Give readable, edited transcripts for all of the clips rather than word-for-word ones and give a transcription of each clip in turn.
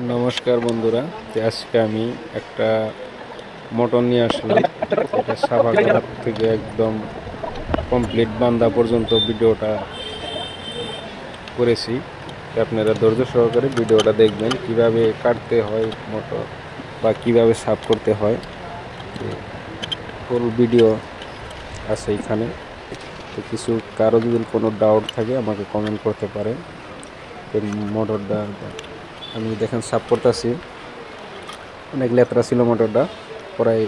নমস্কার বন্ধুরা, আজকে আমি একটা মোটর নিয়ে আসলাম। এটা সাফা করার থেকে একদম কমপ্লিট বান্ধা পর্যন্ত ভিডিওটা করেছি। আপনারা ধৈর্য সহকারে ভিডিওটা দেখবেন, কিভাবে কাটতে হয় মোটর বা কিভাবে সাফ করতে হয়। ফুল ভিডিও আছে এখানে। তো কিছু কারো যদি কোনো ডাউট থাকে আমাকে কমেন্ট করতে পারেন। মোটরটা আমি দেখেন সাফ করতেছি। অনেক লেতরা ছিল মোটরটা, প্রায়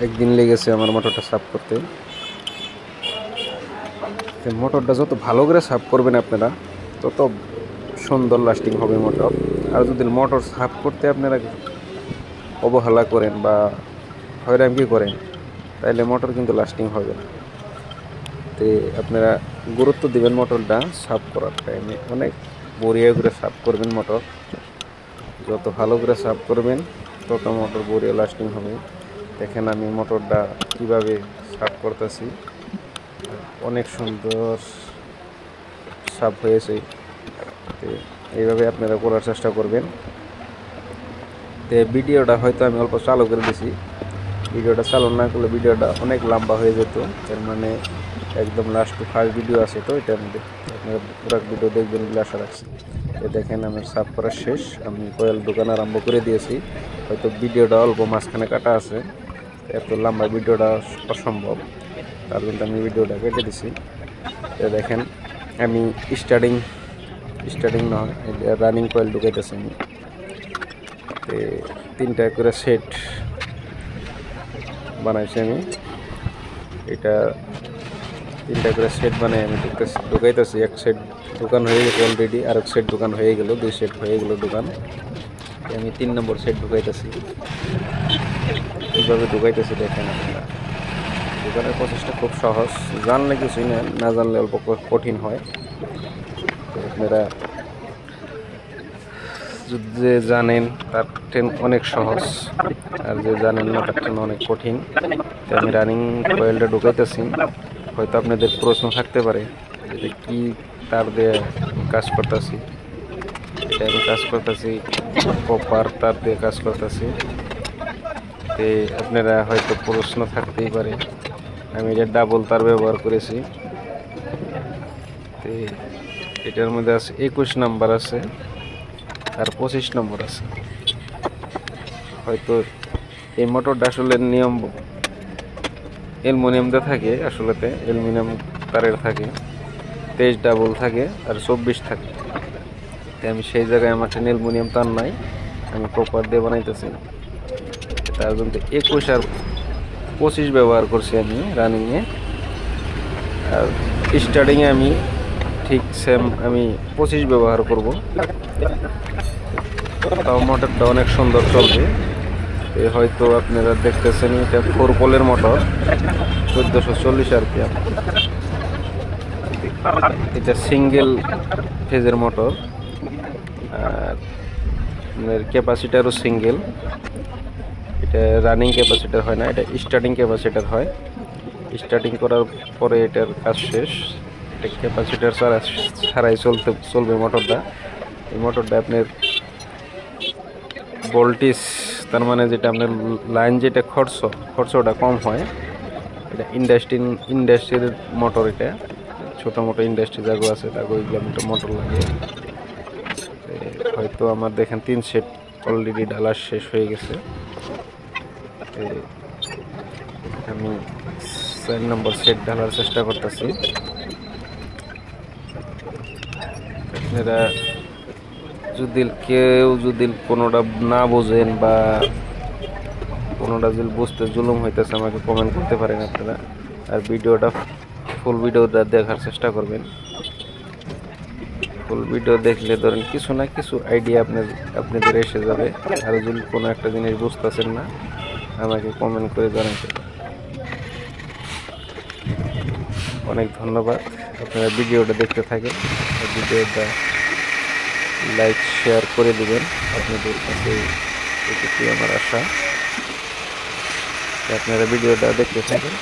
একদিন লেগেছে আমার মোটরটা সাফ করতে। মোটরটা যত ভালো করে সাফ করবেন আপনারা, তত সুন্দর লাস্টিং হবে মোটর। আর যদি মোটর সাফ করতে আপনারা অবহেলা করেন বা হয়রানি করেন, তাহলে মোটর কিন্তু লাস্টিং হবে না। তো আপনারা গুরুত্ব দিবেন মোটরটা সাফ করার টাইমে। অনেক বড়িয়া করে সাফ করবেন মোটর। যত ভালো করে সাফ করবেন তত মোটর বড়িয়া লাস্টিং হবে। দেখেন আমি মোটরটা কিভাবে সাফ করতেছি, অনেক সুন্দর সাফ হয়েছে। তো এইভাবে আপনারা করার চেষ্টা করবেন। তো ভিডিওটা হয়তো আমি অল্প চালু করে দিছি, ভিডিওটা চালু না করলে ভিডিওটা অনেক লম্বা হয়ে যেত। তার মানে একদম লাস্ট টু ফার্স্ট ভিডিও আছে, তো এটার মধ্যে আপনারা পুরো ভিডিও দেখবেন বলে আশা রাখছি। তো দেখেন আমার সাফ করা শেষ, আমি কয়েল দোকান আরম্ভ করে দিয়েছি। হয়তো ভিডিওটা অল্প মাঝখানে কাটা আছে, এত লম্বা ভিডিওটা অসম্ভব, তার জন্য আমি ভিডিওটা কেটে দিছি। তো দেখেন আমি স্টার্টিং নয়, রানিং কয়েল ঢুকাইতেছি আমি। তো 3টা করে সেট বানাইছি আমি। এটা 3টা করে সেট বানাই আমি ঢুকাইতেছি। এক সেট দোকান হয়ে গেছে অলরেডি, আর এক সেট দোকান হয়ে গেল, 2 সেট হয়ে গেল দোকান। আমি 3 নম্বর সেট ঢুকাইতেছি। এইভাবে ঢুকাইতেছি। দেখেন আপনারা, দোকানের প্রসেসটা খুব সহজ, জানলে কিছুই না জানলে অল্প কঠিন হয়। তো আপনারা যে জানেন তার অনেক সহজ, আর যে জানেন না তার অনেক কঠিন। তো আমি রানিং কয়েলটা ঢুকাইতেছি। হয়তো আপনাদের প্রশ্ন থাকতে পারে যে কি তার দিয়ে কাজ করতেছি। এটা আমি কাজ করতেছি কপার তার দিয়ে কাজ করতেছি। তো আপনারা হয়তো প্রশ্ন থাকতেই পারে, আমি এটা ডাবল তার ব্যবহার করেছি। তো এটার মধ্যে আছে 21 নাম্বার আছে আর 25 নম্বর আছে। হয়তো এই মোটরটা আসলে নিয়ম অ্যালুমিনিয়াম দিয়ে থাকে, আসলেতে অ্যালুমিনিয়াম তারের থাকে। 23 ডাবল থাকে আর 24 থাকে। তাই আমি সেই জায়গায় আমার অ্যালুমিনিয়াম তার নাই, আমি কপার দিয়ে বানাইতেছি। তার জন্য 21 আর 25 ব্যবহার করছি আমি রানিংয়ে। আর স্টার্টিংয়ে আমি ঠিক সেম আমি 25 ব্যবহার করব। তাও মোটরটা অনেক সুন্দর চলবে। হয়তো আপনারা দেখতেছেন এটা 4 পোলের মোটর, 1440 RPM। এটা সিঙ্গেল ফেজের মোটর, আর ক্যাপাসিটারও সিঙ্গেল। এটা রানিং ক্যাপাসিটার হয় না, এটা স্টার্টিং ক্যাপাসিটার হয়। স্টার্টিং করার পরে এটার কাজ শেষ। এটা ক্যাপাসিটার ছাড়াই চলবে মোটরটা। এই মোটরটা আপনার ভোল্টেজ, তার মানে যেটা আপনার লাইন যেটা খরচটা কম হয়। এটা ইন্ডাস্ট্রির মোটর। এটা ছোটো মোটো ইন্ডাস্ট্রি জায়গা আছে, তাকে ওইগুলো মোটর লাগে। হয়তো আমার দেখেন 3 সেট অলরেডি ঢালা শেষ হয়ে গেছে। আমি 4 নম্বর সেট ঢালার চেষ্টা করতেছি। আপনারা যদি কোনোটা না বোঝেন বা কোনোটা যদি বুঝতে জুলুম হইতেছে, আমাকে কমেন্ট করতে পারেন আপনারা। আর ভিডিওটা ফুল ভিডিওটা দেখার চেষ্টা করবেন। ফুল ভিডিও দেখলে ধরেন কিছু না কিছু আইডিয়া আপনাদের এসে যাবে। আর যদি কোনো একটা জিনিস বুঝতেছেন না, আমাকে কমেন্ট করে জানাতে পারেন। অনেক ধন্যবাদ, আপনারা ভিডিওটা দেখতে থাকেন। ভিডিওটা লাইক শেয়ার করে দিবেন, আপনাদের কাছে এটুকুই আমার আশা। আপনারা ভিডিওটা দেখতে থাকেন।